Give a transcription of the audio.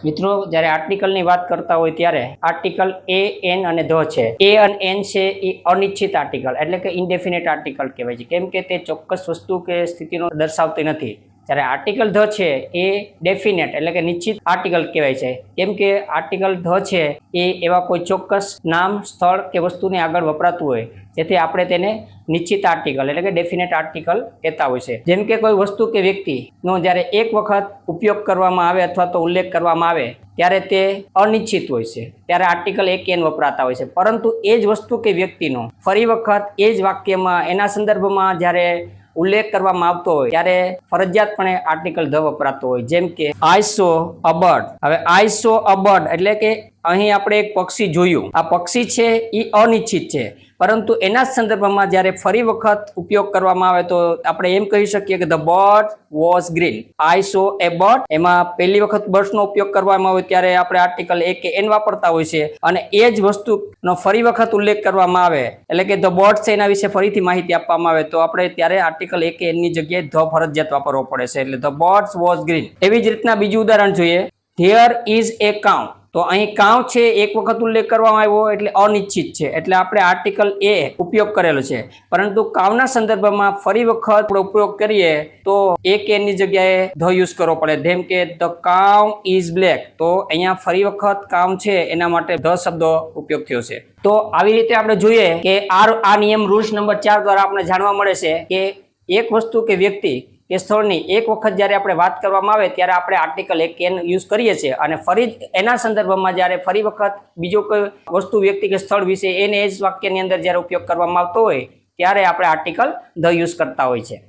મિત્રો જ્યારે આર્ટિકલની વાત કરતા હોય ત્યારે આર્ટિકલ એ એન અને ધ છે. એ અને એન છે એ અનિશ્ચિત આર્ટિકલ એટલે કે ઇનડેફિનેટ આર્ટિકલ કહેવાય છે, કેમ કે તે ચોક્કસ વસ્તુ કે સ્થિતિનો દર્શાવતી નથી. જ્યારે આર્ટિકલ ધ છે એ ડેફિનેટ એટલે કે નિશ્ચિત આર્ટિકલ કહેવાય છે, કેમ કે આર્ટિકલ ધ છે એ એવા કોઈ ચોક્કસ નામ, સ્થળ કે વસ્તુને આગળ વપરાતું હોય જેથી આપણે તેને નિશ્ચિત આર્ટિકલ એટલે કે ડેફિનેટ આર્ટિકલ કહેતા હોય છે. જેમ કે કોઈ વસ્તુ કે વ્યક્તિનો જ્યારે એક વખત ઉપયોગ કરવામાં આવે અથવા તો ઉલ્લેખ કરવામાં આવે ત્યારે તે અનિશ્ચિત હોય છે, ત્યારે આર્ટિકલ એક એન વપરાતા હોય છે. પરંતુ એ જ વસ્તુ કે વ્યક્તિનો ફરી વખત એ જ વાક્યમાં એના સંદર્ભમાં જ્યારે ઉલ્લેખ કરવામાં આવતો હોય ત્યારે ફરજિયાતપણે આર્ટિકલ ધ વપરાતો હોય. જેમ કે આઈ સો અ બર્ડ. હવે આઈ સો અ બર્ડ એટલે કે અહીં આપણે એક પક્ષી જોયું. આ પક્ષી છે એ અનિશ્ચિત છે, પરંતુ એના જ સંદર્ભમાં જ્યારે ફરી વખત ઉપયોગ કરવામાં આવે તો આપણે એમ કહી શકીએ કે the bird was green. I so A bird, એમાં પહેલી વખત બર્ડ્સનો ઉપયોગ કરવામાં આવે ત્યારે આપણે આર્ટિકલ એ કે એન વાપરતા હોય છે, અને એ જ વસ્તુનો ફરી વખત ઉલ્લેખ કરવામાં આવે એટલે કે ધ બર્ડ છે એના વિશે ફરીથી માહિતી આપવામાં આવે તો આપણે ત્યારે આર્ટિકલ એ કે એનની જગ્યાએ ધ ફરજિયાત વાપરવો પડે છે, એટલે ધ બર્ડ્સ વોઝ ગ્રીન. એવી જ રીતના બીજું ઉદાહરણ જોઈએ. હિયર ઇઝ એ કાઉ. તો અહીં કાઉ છે એક વખત ઉલ્લેખ કરવામાં આવ્યો એટલે અનિશ્ચિત છે, એટલે આપણે આર્ટિકલ એ ઉપયોગ કરેલો છે. પરંતુ કાઉના સંદર્ભમાં ફરી વખત આપણે ઉપયોગ કરીએ તો એક એની જગ્યાએ ધ યુઝ કરવો પડે. જેમ કે ધ કાઉ ઇઝ બ્લેક, તો અહીંયા ફરી વખત કાઉ છે એના માટે ધ શબ્દો ઉપયોગ થયો છે. તો આવી રીતે આપણે જોઈએ કે આ નિયમ રૂલ્સ નંબર 4 દ્વારા આપણે જાણવા મળે છે કે એક વસ્તુ કે વ્યક્તિ કે સ્થળની એક વખત જ્યારે આપણે વાત કરવામાં આવે ત્યારે આપણે આર્ટિકલ એક એન યુઝ કરીએ છીએ, અને ફરી એના સંદર્ભમાં જ્યારે ફરી વખત બીજો કોઈ વસ્તુ, વ્યક્તિ કે સ્થળ વિશે એને એ જ વાક્યની અંદર જ્યારે ઉપયોગ કરવામાં આવતો હોય ત્યારે આપણે આર્ટિકલ ધ યુઝ કરતા હોય છે.